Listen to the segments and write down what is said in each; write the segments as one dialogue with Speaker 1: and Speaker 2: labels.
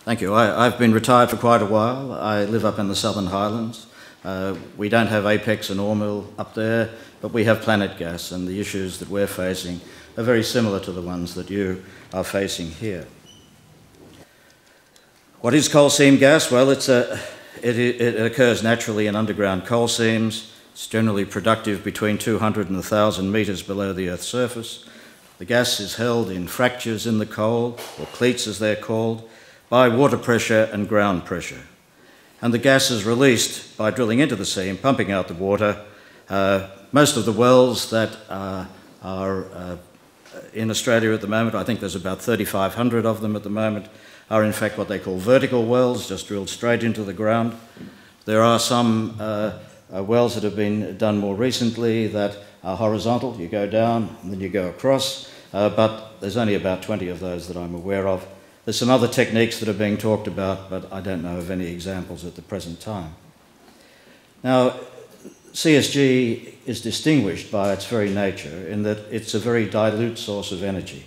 Speaker 1: Thank you. I've been retired for quite a while. I live up in the Southern Highlands. We don't have Apex and Ormill up there, but we have planet gas, and the issues that we're facing are very similar to the ones that you are facing here. What is coal seam gas? Well, it occurs naturally in underground coal seams. It's generally productive between 200 and 1,000 metres below the Earth's surface. The gas is held in fractures in the coal, or cleats as they're called, by water pressure and ground pressure. And the gas is released by drilling into the seam, pumping out the water. Most of the wells that are in Australia at the moment, I think there's about 3,500 of them at the moment, are in fact what they call vertical wells, just drilled straight into the ground. There are some wells that have been done more recently that are horizontal. You go down and then you go across, but there's only about 20 of those that I'm aware of. There's some other techniques that are being talked about, but I don't know of any examples at the present time. Now, CSG is distinguished by its very nature in that it's a very dilute source of energy,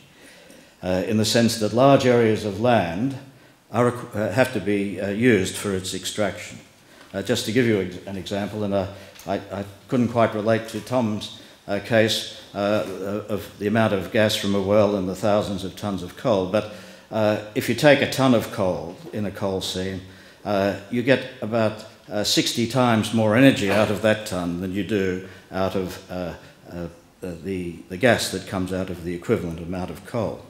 Speaker 1: in the sense that large areas of land have to be used for its extraction. Just to give you an example, and I couldn't quite relate to Tom's case of the amount of gas from a well and the thousands of tonnes of coal, but if you take a tonne of coal in a coal seam, you get about 60 times more energy out of that tonne than you do out of the gas that comes out of the equivalent amount of coal.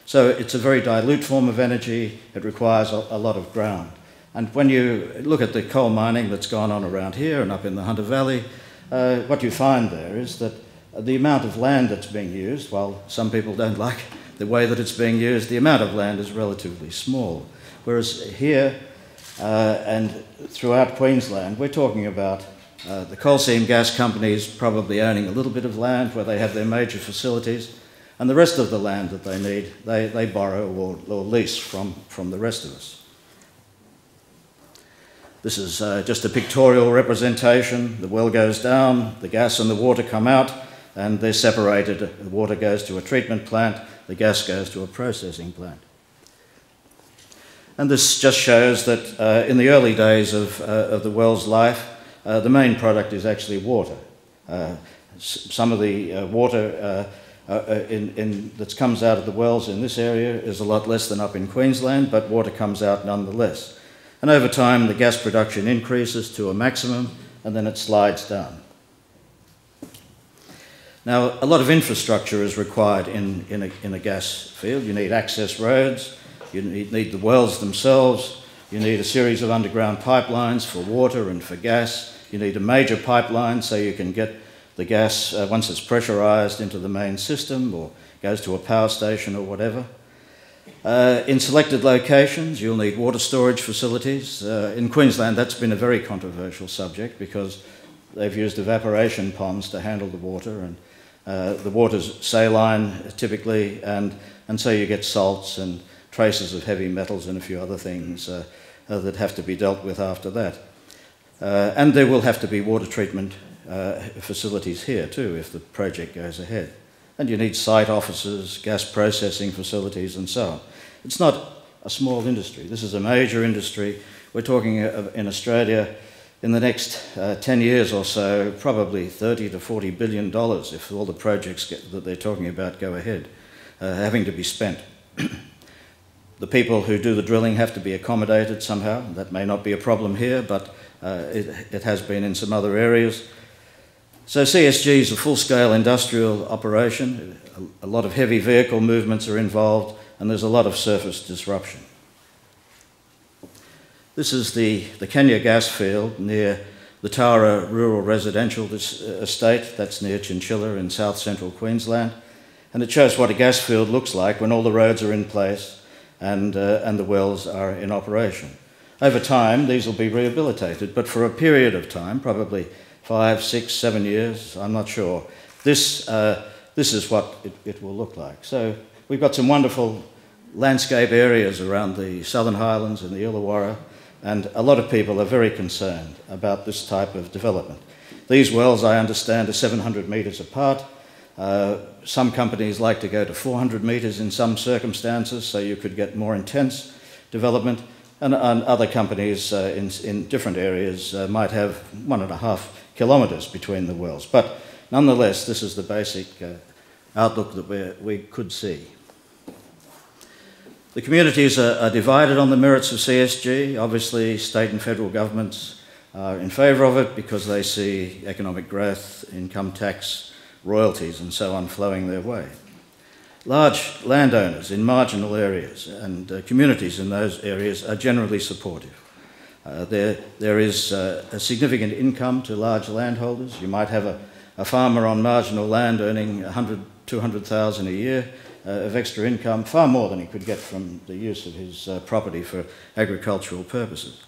Speaker 1: So it's a very dilute form of energy. It requires a lot of ground. And when you look at the coal mining that's gone on around here and up in the Hunter Valley, what you find there is that the amount of land that's being used, while some people don't like the way that it's being used, the amount of land is relatively small. Whereas here and throughout Queensland, we're talking about the coal seam gas companies probably owning a little bit of land where they have their major facilities, and the rest of the land that they need, they borrow or lease from the rest of us. This is just a pictorial representation. The well goes down, the gas and the water come out, and they're separated. The water goes to a treatment plant, the gas goes to a processing plant. And this just shows that in the early days of the well's life, the main product is actually water. Some of the water that comes out of the wells in this area is a lot less than up in Queensland, but water comes out nonetheless. And over time, the gas production increases to a maximum, and then it slides down. Now, a lot of infrastructure is required in a gas field. You need access roads, you need the wells themselves, you need a series of underground pipelines for water and for gas, you need a major pipeline so you can get the gas, once it's pressurised, into the main system or goes to a power station or whatever. In selected locations, you'll need water storage facilities. In Queensland, that's been a very controversial subject because they've used evaporation ponds to handle the water, and the water's saline typically, and so you get salts and traces of heavy metals and a few other things that have to be dealt with after that. And there will have to be water treatment facilities here too if the project goes ahead. And you need site offices, gas processing facilities, and so on. It's not a small industry. This is a major industry. We're talking in Australia in the next 10 years or so, probably $30 to $40 billion if all the projects that they're talking about go ahead, having to be spent. The people who do the drilling have to be accommodated somehow. That may not be a problem here, but it has been in some other areas. So CSG is a full-scale industrial operation. A lot of heavy vehicle movements are involved, and there's a lot of surface disruption. This is the Kenya gas field near the Tara Rural Residential Estate. That's near Chinchilla in south-central Queensland. And it shows what a gas field looks like when all the roads are in place and the wells are in operation. Over time, these will be rehabilitated, but for a period of time, probably 5, 6, 7 years, I'm not sure. This is what it will look like. So we've got some wonderful landscape areas around the Southern Highlands and the Illawarra, and a lot of people are very concerned about this type of development. These wells, I understand, are 700 metres apart. Some companies like to go to 400 metres in some circumstances, so you could get more intense development, and other companies in different areas might have 1.5 kilometres between the wells. But nonetheless, this is the basic outlook that we could see. The communities are divided on the merits of CSG. Obviously, state and federal governments are in favour of it because they see economic growth, income tax, royalties and so on flowing their way. Large landowners in marginal areas and communities in those areas are generally supportive. There is a significant income to large landholders. You might have a farmer on marginal land earning 100, 200,000 a year of extra income, far more than he could get from the use of his property for agricultural purposes.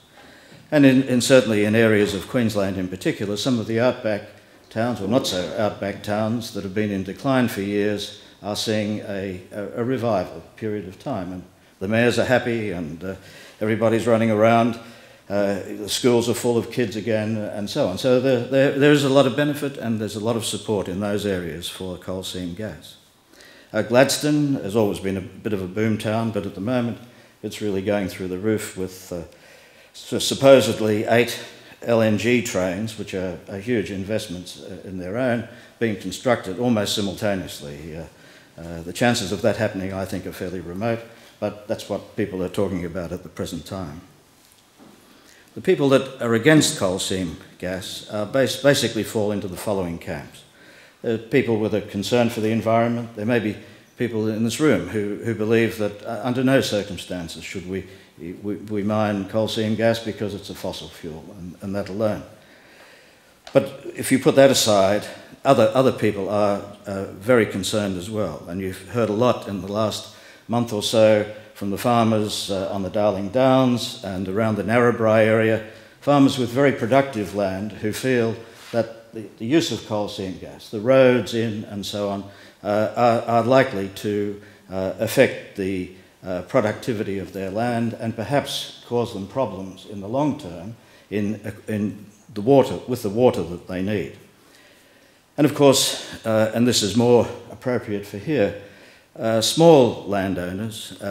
Speaker 1: And certainly in areas of Queensland in particular, some of the outback towns, or not so outback towns, that have been in decline for years are seeing a revival period of time. And the mayors are happy and everybody's running around. The schools are full of kids again and so on. So there is a lot of benefit and there's a lot of support in those areas for coal seam gas. Gladstone has always been a bit of a boom town, but at the moment it's really going through the roof with supposedly 8 LNG trains, which are huge investments in their own, being constructed almost simultaneously. The chances of that happening, I think, are fairly remote, but that's what people are talking about at the present time. The people that are against coal seam gas basically fall into the following camps. There are people with a concern for the environment. There may be people in this room who believe that under no circumstances should we mine coal seam gas because it's a fossil fuel and that alone. But if you put that aside, other people are very concerned as well. And you've heard a lot in the last month or so from the farmers on the Darling Downs and around the Narrabri area, farmers with very productive land who feel that the use of coal seam gas, the roads in and so on, are likely to affect the productivity of their land and perhaps cause them problems in the long term in the water, with the water that they need. And of course, and this is more appropriate for here, small landowners,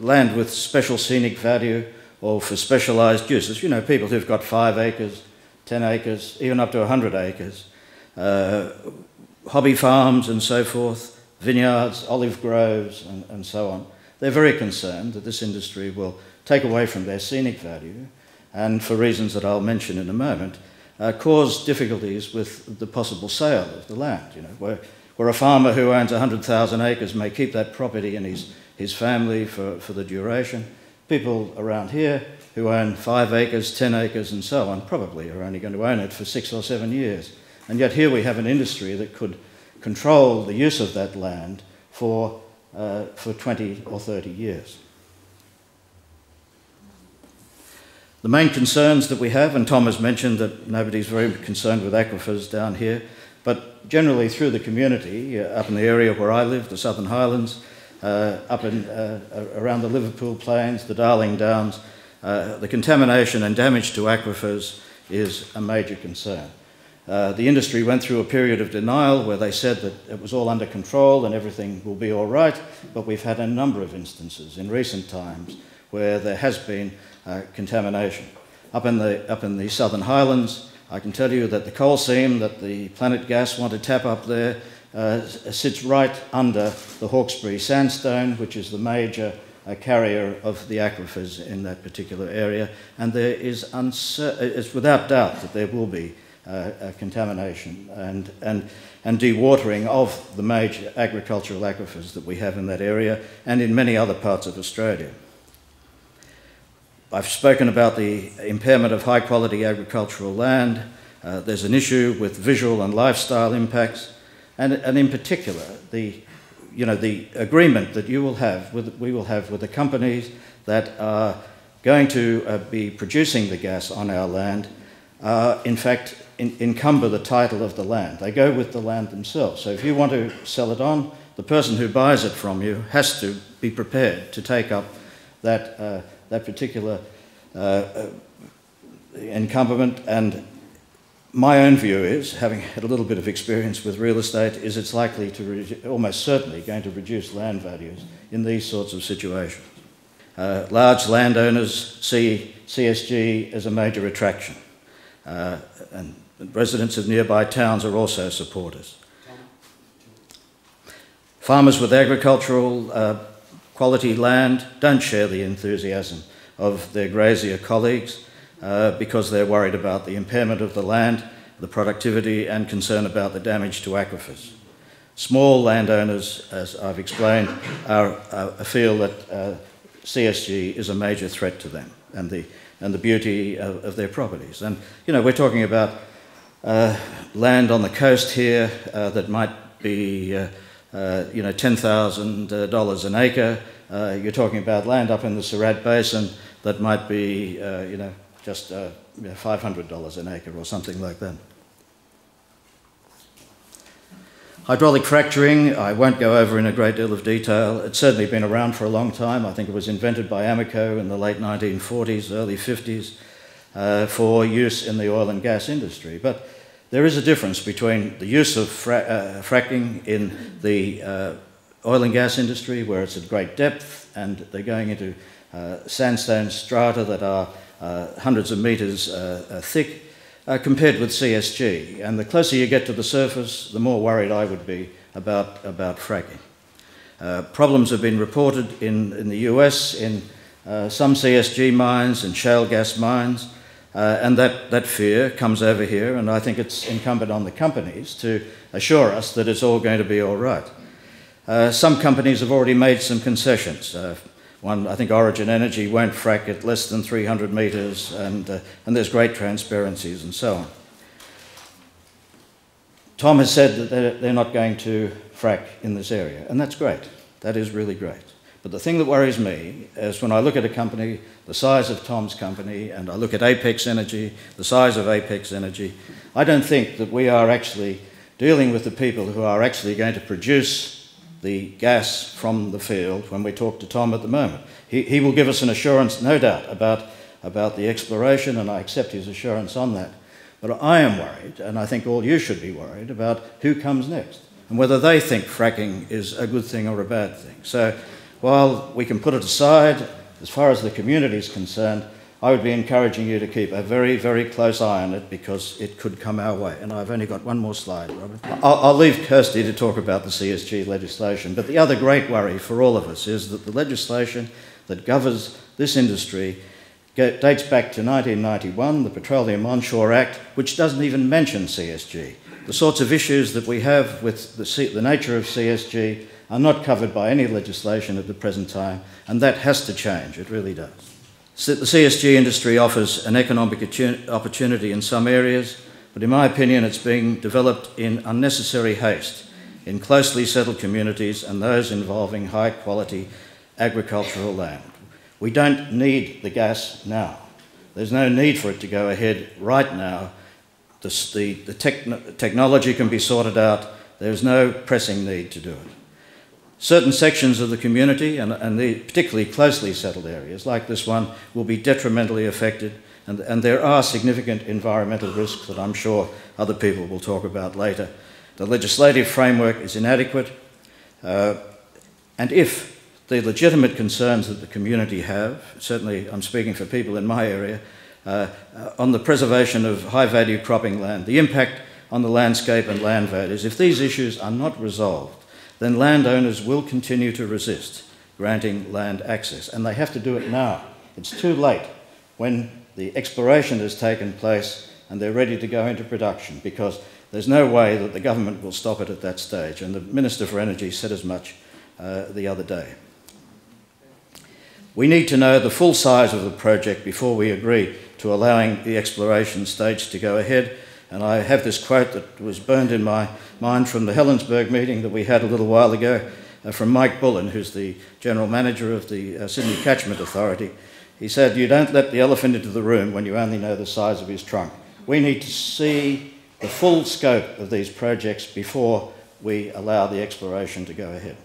Speaker 1: land with special scenic value or for specialised uses, you know, people who've got 5 acres, 10 acres, even up to 100 acres, hobby farms and so forth, vineyards, olive groves and so on. They're very concerned that this industry will take away from their scenic value and, for reasons that I'll mention in a moment, cause difficulties with the possible sale of the land. You know, where a farmer who owns 100,000 acres may keep that property in his family for the duration. People around here who own 5 acres, 10 acres and so on probably are only going to own it for 6 or 7 years. And yet here we have an industry that could control the use of that land for 20 or 30 years. The main concerns that we have, and Tom has mentioned that nobody's very concerned with aquifers down here, but generally through the community, up in the area where I live, the Southern Highlands, up in, around the Liverpool Plains, the Darling Downs, the contamination and damage to aquifers is a major concern. The industry went through a period of denial where they said that it was all under control and everything will be all right, but we've had a number of instances in recent times where there has been contamination. Up in the Southern Highlands, I can tell you that the coal seam that the Planet Gas want to tap up there sits right under the Hawkesbury sandstone, which is the major carrier of the aquifers in that particular area, and there is it's without doubt that there will be contamination and dewatering of the major agricultural aquifers that we have in that area and in many other parts of Australia. I've spoken about the impairment of high-quality agricultural land. There's an issue with visual and lifestyle impacts, and in particular, the agreement that we will have with the companies that are going to be producing the gas on our land, in fact, encumber the title of the land. They go with the land themselves. So if you want to sell it on, the person who buys it from you has to be prepared to take up that particular encumberment. And my own view is, having had a little bit of experience with real estate, is it's likely to, almost certainly going to reduce land values in these sorts of situations. Large landowners see CSG as a major attraction, and residents of nearby towns are also supporters. Farmers with agricultural quality land don't share the enthusiasm of their grazier colleagues because they're worried about the impairment of the land, the productivity, and concern about the damage to aquifers. Small landowners, as I've explained, feel that CSG is a major threat to them and the beauty of their properties. And, you know, we're talking about land on the coast here that might be, you know, $10,000 an acre. You're talking about land up in the Surat Basin that might be, you know, just $500 an acre or something like that. Hydraulic fracturing, I won't go over in a great deal of detail. It's certainly been around for a long time. I think it was invented by Amoco in the late 1940s, early 50s, for use in the oil and gas industry. But there is a difference between the use of fracking in the oil and gas industry, where it's at great depth and they're going into sandstone strata that are hundreds of metres thick, compared with CSG. And the closer you get to the surface, the more worried I would be about fracking. Problems have been reported in the US in some CSG mines and shale gas mines, and that fear comes over here, and I think it's incumbent on the companies to assure us that it's all going to be all right. Some companies have already made some concessions. One, I think Origin Energy won't frack at less than 300 metres, and there's great transparencies and so on. Tom has said that they're not going to frack in this area, and that's great. That is really great. But the thing that worries me is when I look at a company the size of Tom's company, and I look at Apex Energy, the size of Apex Energy, I don't think that we are actually dealing with the people who are actually going to produce the gas from the field when we talk to Tom at the moment. He will give us an assurance, no doubt, about the exploration, and I accept his assurance on that. But I am worried, and I think all you should be worried, about who comes next and whether they think fracking is a good thing or a bad thing. So while we can put it aside, as far as the community is concerned, I would be encouraging you to keep a very, very close eye on it because it could come our way. And I've only got one more slide, Robert. I'll leave Kirsty to talk about the CSG legislation, but the other great worry for all of us is that the legislation that governs this industry dates back to 1991, the Petroleum Onshore Act, which doesn't even mention CSG. The sorts of issues that we have with the nature of CSG are not covered by any legislation at the present time, and that has to change, it really does. The CSG industry offers an economic opportunity in some areas, but in my opinion it's being developed in unnecessary haste in closely settled communities and those involving high quality agricultural land. We don't need the gas now. There's no need for it to go ahead right now. The technology can be sorted out. There's no pressing need to do it. Certain sections of the community, and the particularly closely settled areas like this one, will be detrimentally affected, and there are significant environmental risks that I'm sure other people will talk about later. The legislative framework is inadequate, and if the legitimate concerns that the community have, certainly I'm speaking for people in my area, on the preservation of high-value cropping land, the impact on the landscape and land values, if these issues are not resolved, then landowners will continue to resist granting land access, and they have to do it now. It's too late when the exploration has taken place and they're ready to go into production, because there's no way that the government will stop it at that stage, and the Minister for Energy said as much the other day. We need to know the full size of the project before we agree to allowing the exploration stage to go ahead. And I have this quote that was burned in my mind from the Helensburgh meeting that we had a little while ago from Mike Bullen, who's the General Manager of the Sydney Catchment Authority. He said, "You don't let the elephant into the room when you only know the size of his trunk." We need to see the full scope of these projects before we allow the exploration to go ahead.